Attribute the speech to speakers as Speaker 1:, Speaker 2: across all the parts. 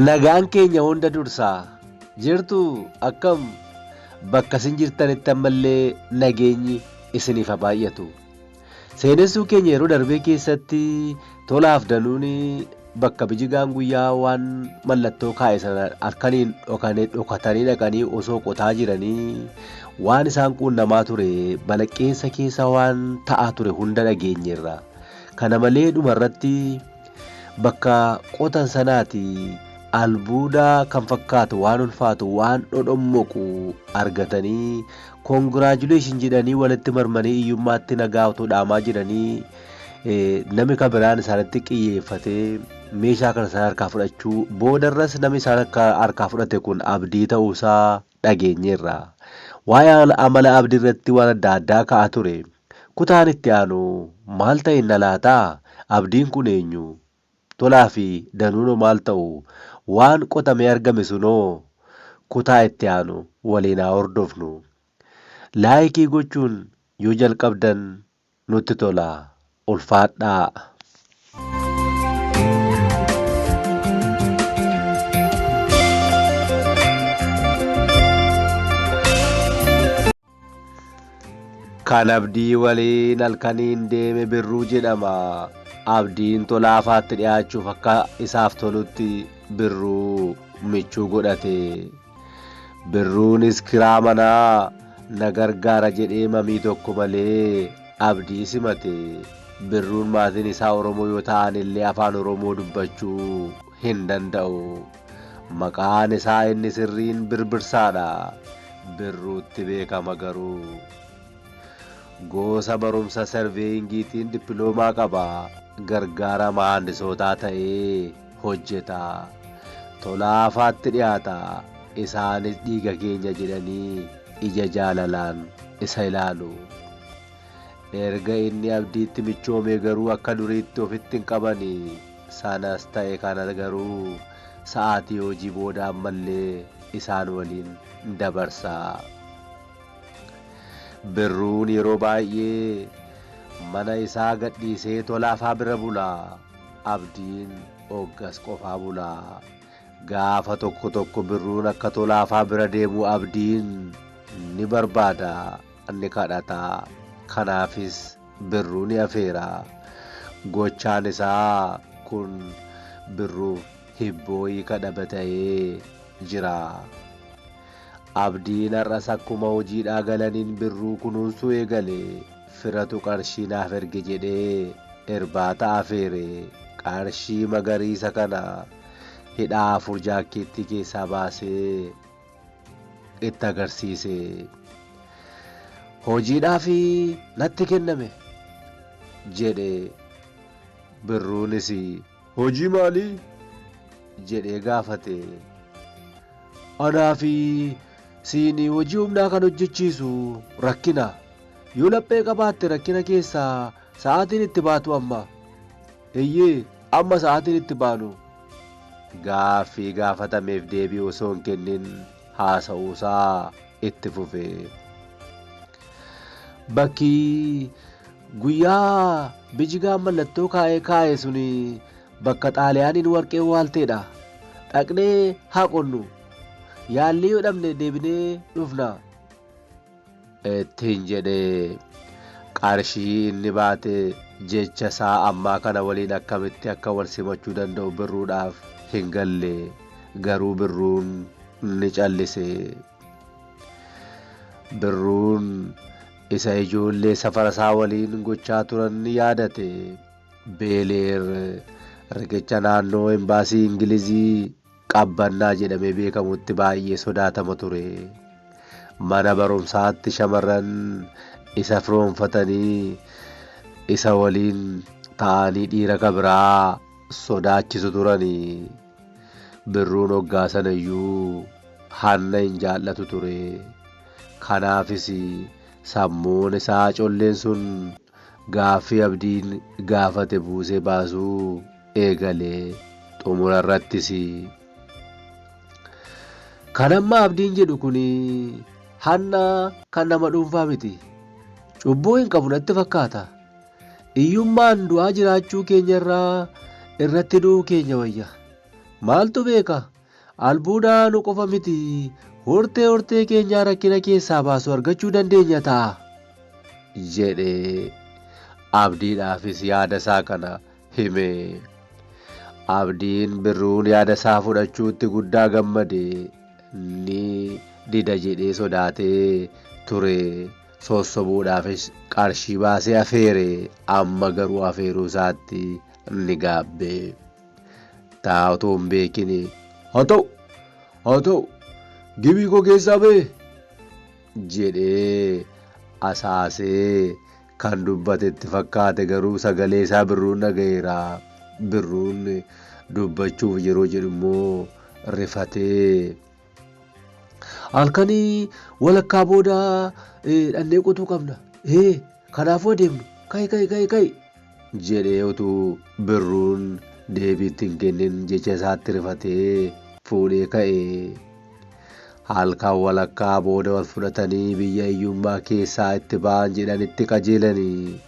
Speaker 1: Nagaan keenya hunda dursaa jirtu akkam bakka isin jirtanitti ammallee nageenyi isiniif haa baay'atu. Seenessuu keenya yeroo darbee keessatti tolaaf danuun bakka bijigaan guyyaa waan mallattoo kaa'e sana harkaniin dhokatanii dhaqanii osoo qotaa jiranii waan isaan quunnamaa ture balaqqeessa keessa waan ta'aa ture hunda dhageenyeerra. Kana malee dhumarratti bakka qotan sanaati albuuda kan fakkaatu waan ulfaatu waan dhodhommoqu argatanii koongiraajuleeshin jedhanii walitti marmanii iyyummaatti nagaa otoo dhaamaa jiranii namni kan biraan isaanitti xiyyeeffatee meeshaa kana isaan harkaa fudhachuu boodarras namni isaan harkaa fudhate kun abdii ta'uusaa dhageenyeerra. Waa'ee amala abdii irratti waan adda addaa ka'aa ture. Kutaan itti aanu maal ta'e na laataa? Abdiin kun eenyu? Tolaa fi danuunoo maal ta'u? Waan qotamee argame sunoo kutaa itti aanu waliin haa hordofnu. Laayikii gochuun yoo jalqabdan nutti tola. Ulfaadhaa. Kan abdii waliin halkaniin deeme birruu jedhama. Abdiin tolaafaatti dhiyaachuuf akka isaaf tolutti birruu michuu godhate. Birruunis kiraa manaa na gargaara jedhee mamii tokko malee abdii simate. Birruun maatiin isaa Oromoo yoo ta'an illee afaan Oromoo dubbachuu hin danda'u. Maqaan isaa inni sirriin Birbirsaadha. Birruutti beekama garuu. Gosa barumsa sarveeyingiitiin dippiloomaa qaba. Gargaara maandisootaa ta'ee hojjeta. Tolaafaatti dhiyaata. Isaanis dhiiga keenya jedhanii ija jaalalaan isa ilaalu. Erga inni abdiitti michoome garuu akka duriitti ofitti hin qabani. Sanas ta'e kana garuu sa'aatii hojii booda ammallee isaan waliin dabarsa. Birruun yeroo baay'ee mana isaa gadhiisee tolaafaa bira bula. Abdiin hoggas qofaa bula. Gaafa tokko tokko birruun akka tolaafaa bira deemu abdiin ni barbaada, ni kadhata. Kanaafis birruun ni afeera. Gochaan isaa kun birruuf hibboo hiika dhabe ta'ee jira. Abdiin har'as akkuma hojiidhaa galaniin birruu kunuunsuu eegale. Firatu qarshii naaf erge jedhee irbaata afeere. Qarshii magariisa kana hidhaa 4 jaakkeettii keessaa baasee itti agarsiise. Hojiidhaaf natti kenname jedhe. Birruunis hojii maalii jedhee gaafate. Anaafi siin hojii humnaa kan hojjechiisu rakkina. Yoo laphee qabaatte rakkina keessaa sa'aatiin itti baatu amma. Eeyyee amma sa'aatiin itti baanu. Gaaffii gaafatameef deebii osoo hin kennin haasa'uusaa itti fufe. Bakki guyyaa bijigaan mallattoo kaa'e suni bakka xaaliyaaniin warqee waalteedha. Dhaqnee haa qonnu. Yaallee yoo dhabne deebinee dhufna ittiin jedhee. Qarshii inni baate jecha isaa ammaa kana waliin akkamitti akka wal simachuu danda'u birruudhaaf hin galle. Garuu birruun ni callise. Birruun isa ijoollee safara isaa waliin gochaa turan ni yaadate. Beeleer riqicha naannoo embaasii Ingilizii qabbannaa jedhamee beekamutti baay'ee sodaatama ture. Mana barumsaatti shamarran isa firoonfatanii isa waliin ta'anii dhiira kabiraa sodaachisu turanii. Birruun hoggaa sanayyuu hanna hin jaallatu ture. Kanaafis sammuun isaa colleen sun gaaffii abdiin gaafate buusee baasuu eegale. Xumura irrattis kan amma abdiin jedhu kun hanna kan nama dhuunfaa miti. Cubbuu hin qabu natti fakkaata. Iyyummaan du'aa jiraachuu keenya irratti du'uu keenya wayya. Maaltu beeka? albuudaa nu qofa miti hortee keenyaa rakkina keessaa baasu argachuu dandeenya ta'a jedhee abdiidhaafis yaada isaa kana hime. Abdiin Birruun yaada isaa fudhachuutti guddaa gammade. Ni dida jedhee sodaatee ture. Sossobuudhaafis qarshii baasee afeere. Amma garuu afeeruu isaatti ni gaabbee. Taa'utu hin beekine. Haa ta'u gibii koo keessaa ba'e jedhee asaasee kan dubbatetti fakkaate garuu sagalee isaa Birruun dhaga'eera. Birruun dubbachuuf yeroo jedhu immoo rifatee halkanii walakkaa booda dhannee qotuu qabna. Kanaafuu adeemnu ka'i jedhee utuu Birruun deebiitti hin kennin jecha isaatti rifatee fuudhee ka'e. Halkan walakkaa booda wal fudhatanii biyya hiyyummaa keessaa itti ba'an jedhanitti qajeelanii.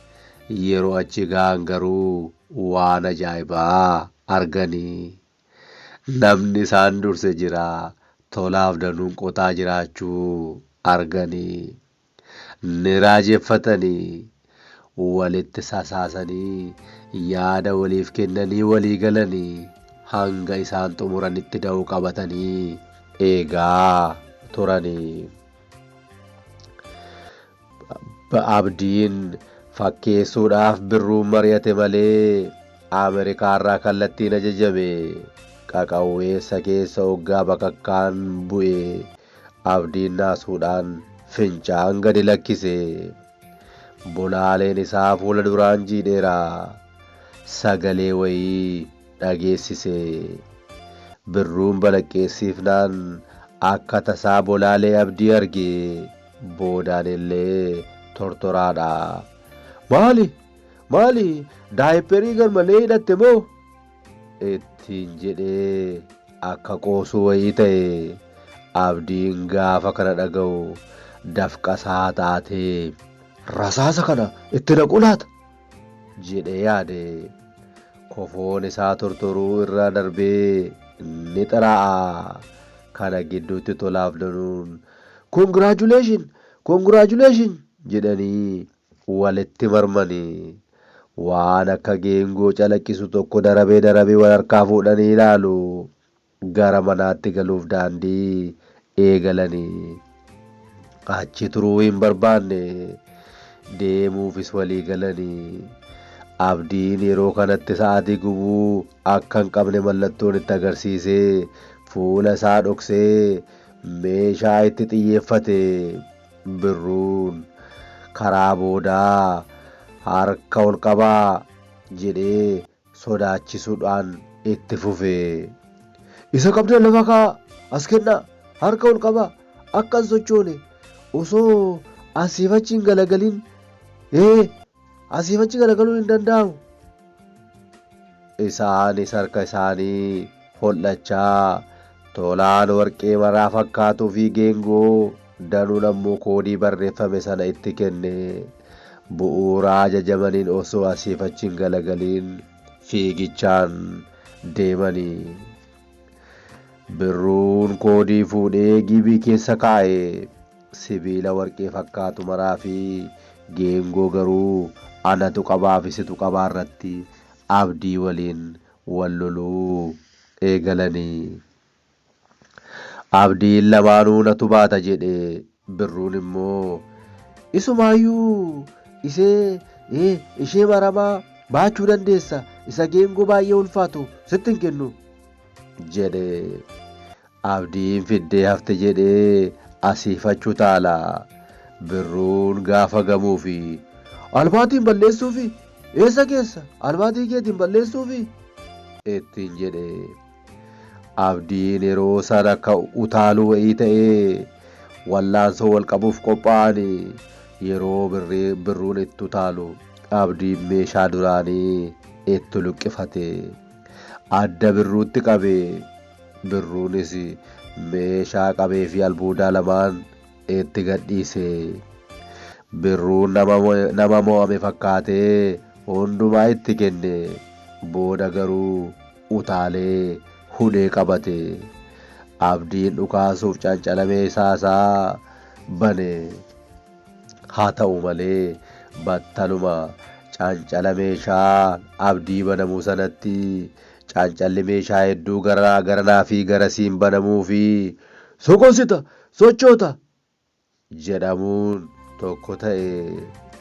Speaker 1: Yeroo achi ga'an garuu waan ajaa'ibaa arganii. Namni isaan durse jira. Tolaaf danuun qotaa jiraachuu arganii. Ni raajeffatanii. Walitti sasaasanii yaada waliif kennanii walii galanii hanga isaan xumuranitti da'oo qabatanii eegaa turanii. Abdiin fakkeessuudhaaf Birruun mari'ate malee Ameerikaarraa kallattiin ajajame. Qaqawweessa keessa hoggaa bakakkaan bu'e. Abdiin naasuudhaan fincaan gadi lakkise. Bolaaleen isaa fuula duraan jiidheera. Sagalee wayii dhageessise. Birruun balaqqeessiifnaan akka tasaa bolaalee Abdii arge. Boodaan illee tortoraadha. Maali daayipperii garmalee hidhatte moo? Ittiin jedhee akka qoosuu wayii ta'e. Abdiin gaafa kana dhaga'u dafqasaa taatee. Rasaasa kana itti naquu laata jedhee yaade. Kofoon isaa tortoruu irra darbee ni xiraa'a. Kana gidduutti tolaaf danuun Congratulation jedhanii walitti marmanii. Waan akka geengoo calaqqisu tokko darabee wal harkaa fuudhanii ilaalu. Gara manaatti galuuf daandii eegalanii. Achi turuu hin barbaanne. Deemuufis walii galanii. Abdiin yeroo kanatti sa'aatii gubuu akka hin qabne mallattoon itti agarsiisee fuula isaa dhoksee meeshaa itti xiyyeeffate. Birruun karaa boodaa harka ol qabaa jedhee sodaachisuudhaan itti fufe. Isa qabdee lafa kaa'aa as kennaa harka ol qabaa akka hin sochoone osoo asiif achi hin galagaliin. Asiif achi galagaluun hin danda'amu. Isaanis harka isaanii hol'achaa tolaan warqee maraa fakkaatuu fi geengoo danuun ammoo koodii barreeffame sana itti kenne. Bu'uuraa ajajamaniin osoo asiif achi hin galagaliin fiigichaan deemanii. Birruun koodii fuudhee gibii keessa kaa'e. Sibiila warqee fakkaatu maraa fi geengoo garuu anatu qabaa fi situ qabaa irratti Abdii waliin wal loluu eegalanii. Abdiin lamaanuu natu baata jedhe. Birruun immoo isumaayyuu ishee maramaa baachuu dandeessa. Isa geengoo baay'ee ulfaatu sitti hin kennu jedhe. Abdiin fiddee hafte jedhee asiifachuu taala. Birruun gaafa gamuu fi albaatiin balleessuufi eessa keessa albaatii keetiin balleessuufi ittiin jedhe. Abdiin yeroo sana akka utaaluu wayii ta'ee wallaansoo wal qabuuf qophaa'anii. Yeroo Birruun itti utaalu Abdiin meeshaa duraanii itti luqqifate. Adda Birruutti qabe. Birruunis meeshaa qabee fi albuudaa lamaan itti gadhiise. Birruun nama mo'ame fakkaatee hundumaa itti kenne. Booda garuu utaalee hudhee qabate. Abdiin dhukaasuuf cancalamee isaasaa bane. Haa ta'u malee battaluma cancala meeshaa abdii banamuu sanatti cancalli meeshaa hedduu garanaa fi garasiin banamuu fi soqonsita sochoota jedhamuun tokko ta'e.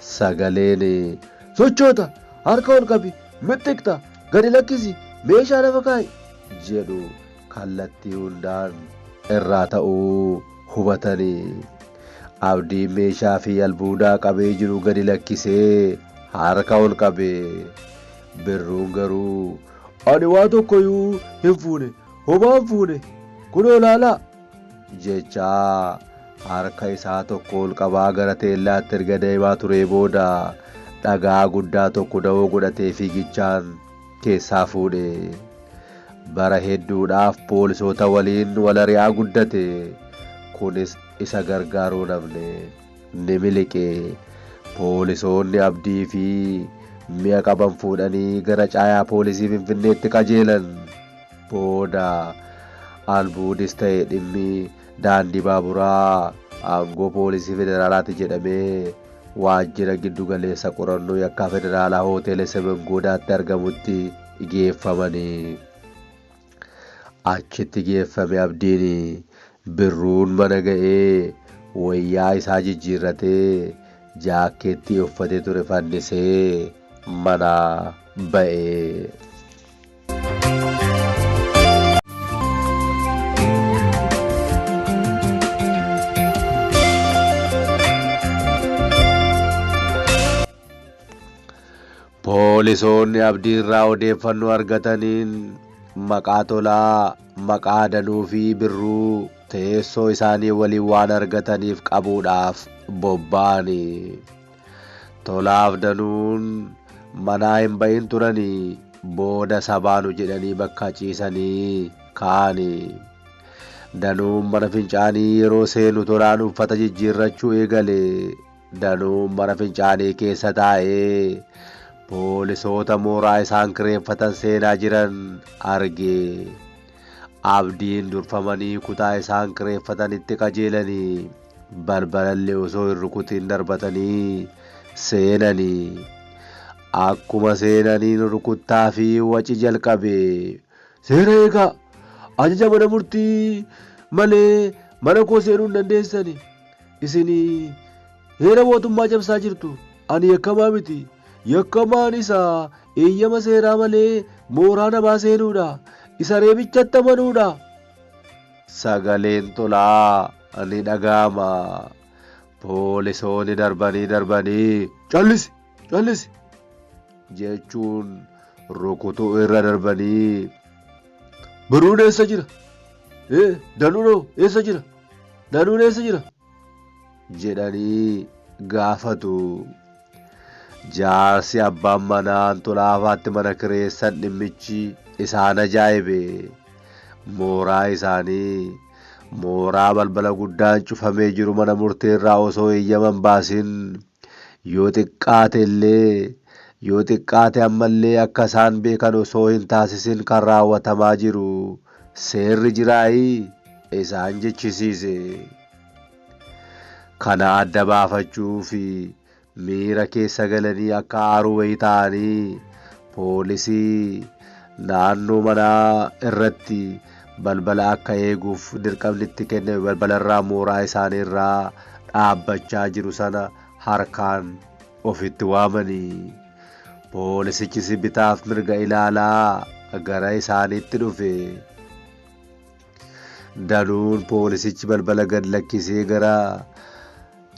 Speaker 1: Sagaleen sochoota harka ol qabi mixxiqxa gadi lakkisi meeshaa lafa kaa'i jedhu kallattii hundaan irraa ta'uu hubatanii. Abdiin meeshaa fi albuudaa qabee jiru gadi lakkisee harka ol qabee. Birruun garuu ani waa tokkoyyuu hin fuune homaa hin fuune kunoo ilaalaa jechaa harka isaa tokko ol qabaa gara teellaatti erga deemaa turee booda dhagaa guddaa tokko da'oo godhatee fiigichaan keessaa fuudhe. Bara hedduudhaaf poolisoota waliin wal ari'aa guddate. Kunis isa gargaaruu dhabne ni miliqe. Poolisoonni abdii fi mi'a qaban fuudhanii gara caayaa poolisii Finfinneetti qajeelan. Booda albuudis ta'e dhimmi daandii baaburaa aangoo poolisii federaalaati jedhamee waajjira giddu galeessa qorannoo yakkaa federaalaa hoteela Semengoodaatti argamutti geeffamanii. Achitti geeffame abdiin birruun mana ga'ee wayyaa isaa jijjiirratee jaakkeettii uffatee ture fannisee manaa ba'e. Poolisoonni abdii irraa odeeffannoo argataniin maqaa tolaa, maqaa danuu fi birruu teessoo isaanii waliin waan argataniif qabuudhaaf bobba'ani. Tolaaf danuun manaa hin bahin turanii booda sabaanu jedhanii bakka ciisanii kaa'ani. Danuun mana fincaanii yeroo seenu tolaan uffata jijjiirrachuu eegale. Danuun mana fincaanii keessa taa'ee poolisoota mooraa isaan kireeffatan seenaa jiran arge. Abdiin durfamanii kutaa isaan kireeffatanitti qajeelanii balbalallee osoo hin rukutiin darbatanii seenanii. Akkuma seenaniin rukuttaa fi waci jalqabe. Seera eegaa ajaja mana murtii malee mana koo seenuu hin dandeessani. Isinii heera mootummaa cabsaa jirtu. Ani yakkamaa miti. Yakkamaan isaa eeyyama seeraa malee mooraa namaa seenuudha. Isa reebichatti amanuudha. Sagaleen tolaa ni dhaga'ama. Poolisoonni darbanii callisi jechuun rukutuu irra darbanii birruun eessa jira? Danuun eessa jira? Danuun eessa jira? jedhanii gaafatu. Jaarsi abbaan manaa tolaafaatti mana kireessan dhimmichi isaan ajaa'ibe. Mooraa isaanii mooraa balbala guddaan cufamee jiru mana murteerraa osoo eeyyaman baasin yoo xiqqaate ammallee akka isaan beekan osoo hin taasisin kan raawwatamaa jiru seerri jiraayii isaan jechisiise. Kana adda baafachuu fi miira keessa galanii akka aaruu wayii ta'anii poolisii naannoo manaa irratti balbala akka eeguuf dirqamni itti kenname balbalarraa mooraa isaaniirraa dhaabbachaa jiru sana harkaan ofitti waamanii. Poolisichis bitaaf mirga ilaalaa gara isaaniitti dhufe. Danuun poolisichi balbala gad lakkisee gara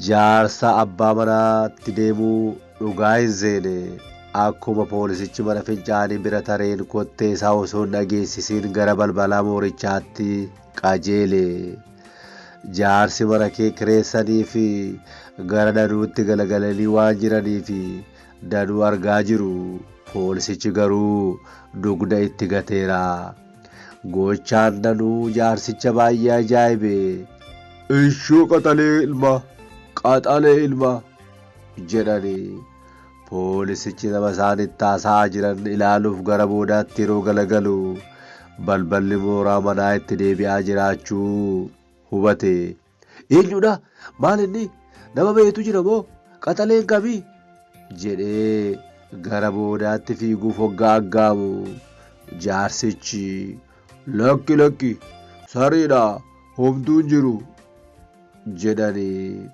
Speaker 1: jaarsa abbaa manaatti deemuu dhugaa hin seene. Akkuma poolisichi mana fincaanii bira tareen kottee isaa osoo hin dhageessisiin gara balbalaa moorichaatti qajeele. Jaarsi mana kireessanii fi gara danuutti galagalanii waan jiranii fi danuu argaa jiru. Poolisichi garuu dugda itti gateera. Gochaan danuu jaarsicha baay'ee ajaa'ibe. Ishuu qaxalee ilma jedhanii. Poolisichi nama isaanitti haasa'aa jiran ilaaluuf gara boodaatti yeroo galagalu balballi mooraa manaa itti deebi'aa jiraachuu hubate. Eenyudha? Maal inni? Nama beektu jira moo? Qaxaleen kamii? Jedhee gara boodaatti fiiguuf hoggaa aggaamu jaarsichi lakki sariidha homtuun jiru jedhanii.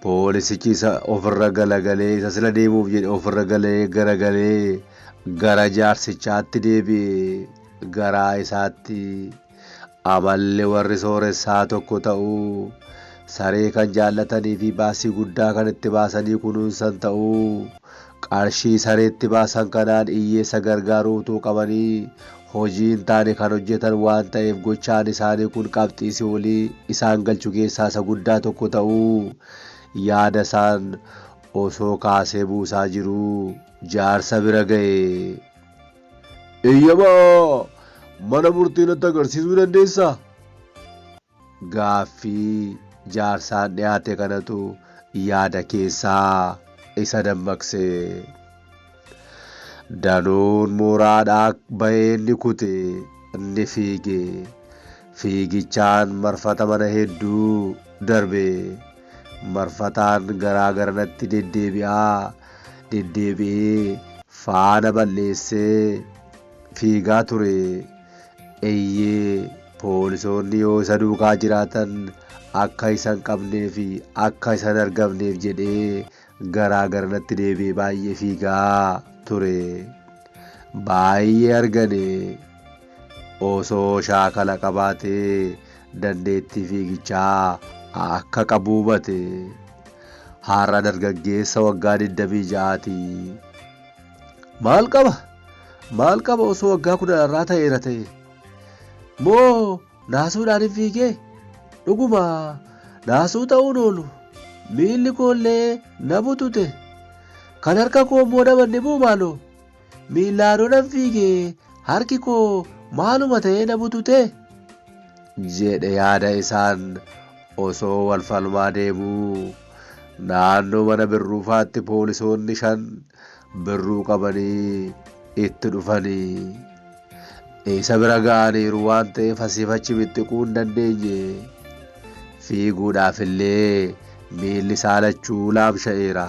Speaker 1: Poolisichi isa ofirra galagalee isa sila deemuuf jedhe ofirra garagalee gara jaarsichaatti deebi'e garaa isaatti. Amalli warri sooressaa tokko ta'uu, saree kan jaallatanii fi baasii guddaa kan itti baasanii kunuunsan ta'uu, qarshii sareetti baasan kanaan hiyyeessa gargaaruu utuu qabanii hojii hin taane kan hojjetan waan ta'eef gochaan isaanii kun qabxiisi olii isaan galchu keessaa isa guddaa tokko ta'uu yaada isaan osoo kaasee buusaa jiruu jaarsa bira ga'e. Eeyyamaa! Mana murtii natti agarsiisuu dandeessaa? Gaaffii jaarsaan dhiyaate kanatu yaada keessaa isa dammaqse. Danuun mooraadhaa bahee inni kute inni fiige. Fiigichaan marfata mana hedduu darbe. Marfataan garaa garanatti deddeebi'ee faana balleessee fiigaa ture. Eeyyee poolisoonni yoo isa duukaa jiraatan akka isa hin qabnee fi akka isa hin argamneef jedhee garaa garanatti deebi'ee baay'ee fiigaa ture. Baay'ee argane osoo shaakala qabaatee dandeettii fiigichaa akka qabu hubate. Har'a dargaggeessa waggaa 26ti. Maal qaba osoo waggaa 10 irraa ta'eera ta'e? Moo naasuudhaan hin fiigee? Dhuguma naasuu ta'uun oolu. Miilli koollee na butute. Kan harka koo immoo dhabanne moo maaloo? Miillaanoo nan fiigee harki koo maaluma ta'ee na butute? Jedhe yaada isaan osoo wal falmaa deemuu. Naannoo mana birruufaatti poolisoonni 5 birruu qabanii itti dhufanii. Isa bira ga'aniiru waan ta'eef asiif achi bittiquu hin dandeenye. Fiiguudhaaf illee miilli isaa lachuu laamsha'eera.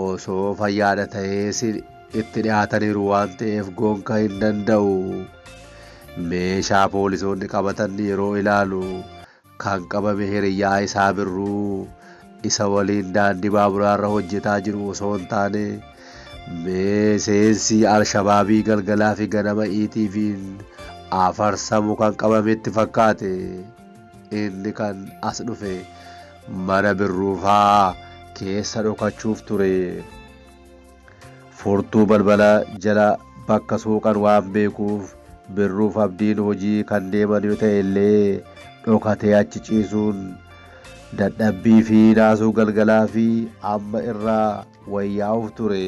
Speaker 1: Osoo fayyaadha ta'ees itti dhiyaataniiru waan ta'eef gonka hin danda'u. Meeshaa poolisoonni qabatan yeroo ilaalu kan qabame hiriyyaa isaa birruu isa waliin daandii baaburaarra hojjetaa jiru osoo hin taane miseensi Alshabaabii galgalaa fi ganama ETV'n afarsamu kan qabametti fakkaate. Inni kan as dhufe mana birruufaa keessa dhokachuuf ture. Furtuu balbala jala bakka suuqan waan beekuuf birruuf abdiin hojii kan deeman yoo ta'e illee dhokatee achi ciisuun dadhabbii fi naasuu galgalaa fi amma irraa wayyaa'uuf ture.